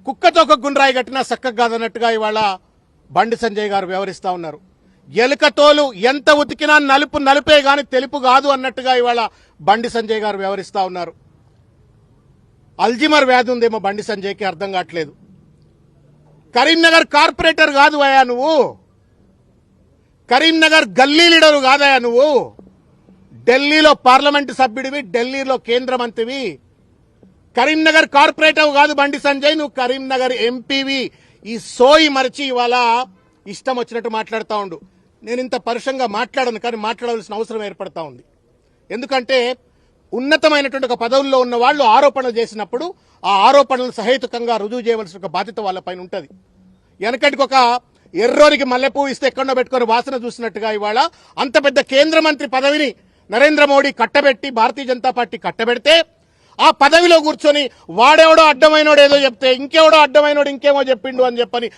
కుక్కతో ఒక గుండ్రాయి కట్టినా చక్కగా కాదన్నట్టుగా ఇవాళ బండి సంజయ్ గారు వ్యవహరిస్తా ఉన్నారు. ఎలుకతోలు ఎంత ఉతికినా నలుపు నలుపే గాని తెలుపు కాదు అన్నట్టుగా ఇవాళ బండి సంజయ్ గారు వ్యవహరిస్తా ఉన్నారు. అల్జిమర్ వ్యాధి ఉందేమో బండి సంజయ్కి అర్థం కావట్లేదు. కరీంనగర్ కార్పొరేటర్ కాదు అయ్యా నువ్వు, కరీంనగర్ గల్లీ లీడరు కాదయా నువ్వు. ఢిల్లీలో పార్లమెంటు సభ్యుడివి, ఢిల్లీలో కేంద్ర మంత్రివి. కరీంనగర్ కార్పొరేటర్ కాదు బండి సంజయ్, నువ్వు కరీంనగర్ ఎంపీవి. ఈ సోయి మరిచి ఇవాళ ఇష్టం వచ్చినట్టు మాట్లాడుతూ ఉండు. నేను ఇంత పరుషంగా మాట్లాడను, కానీ మాట్లాడవలసిన అవసరం ఏర్పడతా ఉంది. ఎందుకంటే ఉన్నతమైనటువంటి ఒక పదవుల్లో ఉన్న వాళ్ళు ఆరోపణలు చేసినప్పుడు ఆ ఆరోపణలు సహేతుకంగా రుజువు చేయవలసిన ఒక బాధ్యత వాళ్ళపైన ఉంటుంది. వెనకటికి ఒక ఎర్రోనికి మల్లెపూ ఇస్తే ఎక్కడో పెట్టుకుని వాసన చూసినట్టుగా ఇవాళ అంత పెద్ద కేంద్ర మంత్రి పదవిని నరేంద్ర మోడీ కట్టబెట్టి, భారతీయ జనతా పార్టీ కట్టబెడితే ఆ పదవిలో కూర్చొని వాడెవడో అడ్డమైనోడు ఏదో చెప్తే ఇంకెవడో అడ్డమైనోడు ఇంకేమో చెప్పిండు అని చెప్పని